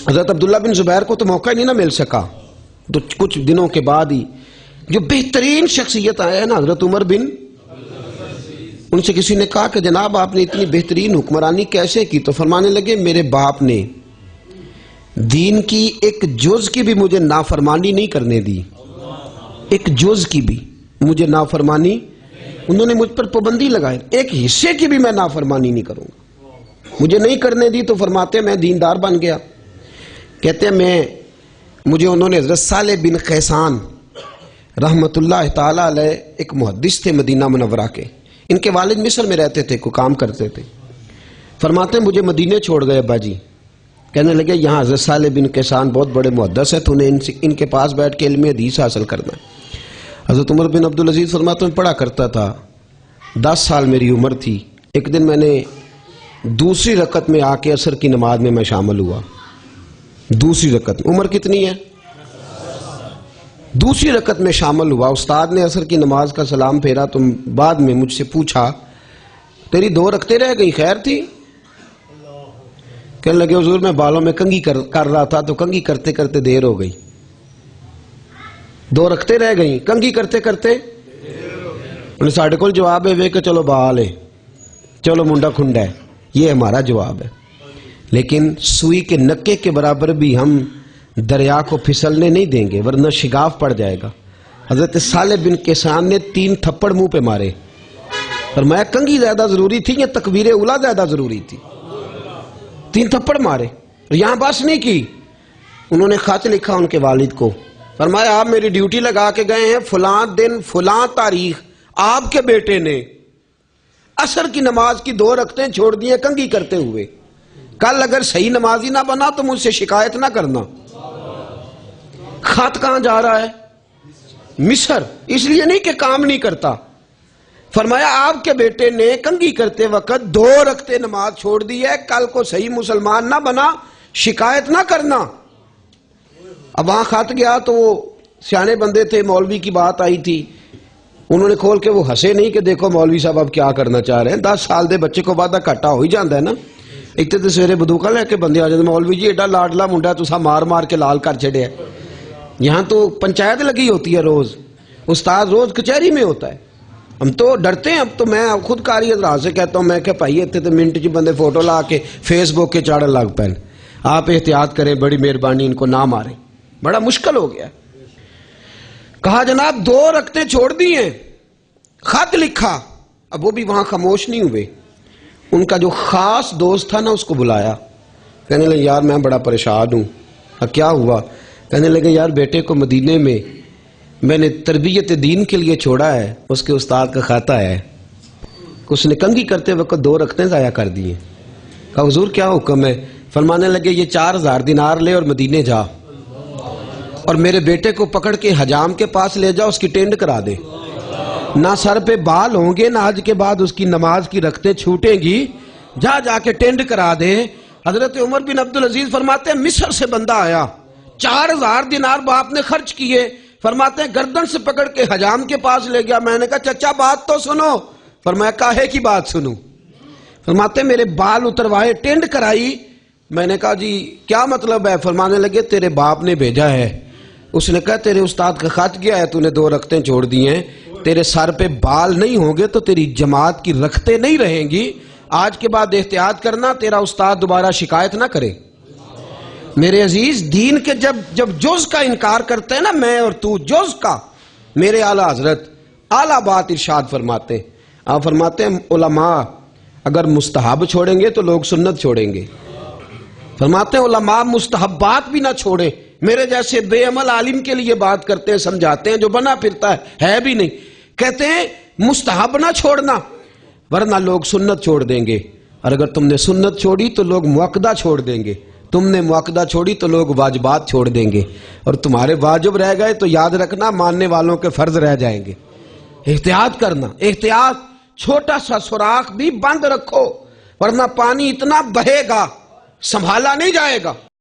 حضرت عبداللہ بن زبیر کو تو موقع ہی نہیں نہ مل سکا، تو کچھ دنوں کے بعد ہی جو بہترین شخصیت آیا ہے نا حضرت عمر بن، ان سے کسی نے کہا کہ جناب آپ نے اتنی بہترین حکمرانی کیسے کی؟ تو فرمانے لگے میرے باپ نے دین کی ایک جز کی بھی مجھے نافرمانی نہیں کرنے دی، ایک جز کی بھی مجھے نافرمانی، انہوں نے مجھ پر پابندی لگائی، ایک حصے کی بھی میں نافرمانی نہیں کروں گا، مجھے نہیں کرنے دی۔ تو فرماتے میں دیندار بن گیا۔ کہتے ہیں مجھے انہوں نے حضرت صالح بن قیسان رحمت اللہ تعالی علیہ ایک محدث تھے مدینہ منورہ کے، ان کے والد مصر میں رہتے تھے، کوئی کام کرتے تھے، فرماتے ہیں مجھے مدینے چھوڑ گئے ابا جی، کہنے لگے یہاں حضرت صالح بن قیسان بہت بڑے محدث ہیں، تو انہیں ان کے پاس بیٹھ کے علم حدیث حاصل کرنا ہے۔ حضرت عمر بن عبدالعزیز فرماتے ہیں پڑھا کرتا تھا، 10 سال میری عمر تھی، ایک دن میں نے دوسری رکعت میں آ کے عصر کی نماز میں شامل ہوا، دوسری رکعت، عمر کتنی ہے؟ دوسری رکعت میں شامل ہوا، استاد نے عصر کی نماز کا سلام پھیرا تو بعد میں مجھ سے پوچھا تیری 2 رکعتیں رہ گئی، خیر تھی؟ کہنے لگے حضور میں بالوں میں کنگھی کر رہا تھا تو کنگھی کرتے کرتے دیر ہو گئی، 2 رکعتیں رہ گئیں، کنگھی کرتے کرتے ساڑھے کول جواب ہے کہ چلو بال ہے، چلو منڈا کھنڈا ہے، یہ ہمارا جواب ہے، لیکن سوئی کے نکے کے برابر بھی ہم دریا کو پھسلنے نہیں دیں گے ورنہ شگاف پڑ جائے گا۔ حضرت صالح بن قیسان نے 3 تھپڑ منہ پہ مارے، فرمایا کنگھی زیادہ ضروری تھی یا تکبیر اولیٰ زیادہ ضروری تھی؟ 3 تھپڑ مارے، یہاں بس نہیں کی، انہوں نے خط لکھا ان کے والد کو، فرمایا آپ میری ڈیوٹی لگا کے گئے ہیں، فلاں دن فلاں تاریخ آپ کے بیٹے نے عصر کی نماز کی 2 رکعتیں چھوڑ دی ہیں کنگھی کرتے ہوئے، کل اگر صحیح نمازی نہ بنا تو مجھ سے شکایت نہ کرنا۔ خط کہاں جا رہا ہے؟ مصر، اس لیے نہیں کہ کام نہیں کرتا، فرمایا آپ کے بیٹے نے کنگھی کرتے وقت 2 رکعتیں نماز چھوڑ دی ہے، کل کو صحیح مسلمان نہ بنا شکایت نہ کرنا۔ اب وہاں خط گیا تو وہ سیانے بندے تھے، مولوی کی بات آئی تھی، انہوں نے کھول کے وہ ہنسے نہیں کہ دیکھو مولوی صاحب اب کیا کرنا چاہ رہے ہیں، 10 سال دے بچے کو وعدہ گھاٹا ہو ہی جاتا ہے نا۔ ایک تو سویرے بدوکا لے کے بندے آ جاتے، مولوی جی ایڈا لاڈلا منڈا تسا مار مار کے لال کر چھڑیا، یہاں تو پنچایت لگی ہوتی ہے روز، استاد روز کچہری میں ہوتا ہے، ہم تو ڈرتے ہیں۔ اب تو میں خود کاری حضرات سے کہتا ہوں، میں کہ بھائی اتنے تو منٹ جی بندے فوٹو لا کے فیس بک کے چاڑ لگ پین، آپ احتیاط کریں، بڑی مہربانی ان کو نہ ماریں، بڑا مشکل ہو گیا۔ کہا جناب 2 رکعتیں چھوڑ دی ہیں، خط لکھا، اب وہ بھی وہاں خاموش نہیں ہوئے، ان کا جو خاص دوست تھا نا اس کو بلایا، کہنے لگے یار میں بڑا پریشان ہوں، کیا ہوا؟ کہنے لگے یار بیٹے کو مدینے میں نے تربیت دین کے لیے چھوڑا ہے، اس کے استاد کا خط آیا ہے، اس نے کنگھی کرتے وقت 2 رکعتیں ضائع کر دی ہیں۔ کہا حضور کیا حکم ہے؟ فرمانے لگے یہ 4000 دینار لے اور مدینے جا اور میرے بیٹے کو پکڑ کے حجام کے پاس لے جا، اس کی ٹینڈ کرا دے، نہ سر پہ بال ہوں گے نہ آج کے بعد اس کی نماز کی رکعتیں چھوٹیں گی، جا کے ٹینڈ کرا دے۔ حضرت عمر بن عبدالعزیز فرماتے ہیں مصر سے بندہ آیا، 4000 دینار باپ نے خرچ کیے، فرماتے ہیں گردن سے پکڑ کے حجام کے پاس لے گیا، میں نے کہا چچا بات تو سنو، فرمایا کاہے کی بات سنوں؟ فرماتے ہیں میرے بال اتروائے، ٹینڈ کرائی، میں نے کہا جی کیا مطلب ہے؟ فرمانے لگے تیرے باپ نے بھیجا ہے، اس نے کہا تیرے استاد کا خط گیا ہے، تو نے 2 رکعتیں چھوڑ دی ہیں، تیرے سر پہ بال نہیں ہوں گے تو تیری جماعت کی رکعتیں نہیں رہیں گی، آج کے بعد احتیاط کرنا تیرا استاد دوبارہ شکایت نہ کرے۔ میرے عزیز دین کے جب جز کا انکار کرتے ہیں نا، میں اور تو جز کا، میرے اعلیٰ حضرت اعلیٰ بات ارشاد فرماتے ہیں، آپ فرماتے ہیں علماء اگر مستحب چھوڑیں گے تو لوگ سنت چھوڑیں گے، فرماتے ہیں علماء مستحبات بھی نہ چھوڑیں، میرے جیسے بے عمل عالم کے لیے بات کرتے ہیں سمجھاتے ہیں، جو بنا پھرتا ہے بھی نہیں، کہتے ہیں مستحب نہ چھوڑنا ورنہ لوگ سنت چھوڑ دیں گے، اور اگر تم نے سنت چھوڑی تو لوگ مؤکدہ چھوڑ دیں گے، تم نے مؤکدہ چھوڑی تو لوگ واجبات چھوڑ دیں گے، اور تمہارے واجب رہ گئے تو یاد رکھنا ماننے والوں کے فرض رہ جائیں گے۔ احتیاط کرنا، احتیاط، چھوٹا سا سوراخ بھی بند رکھو ورنہ پانی اتنا بہے گا سنبھالا نہیں جائے گا۔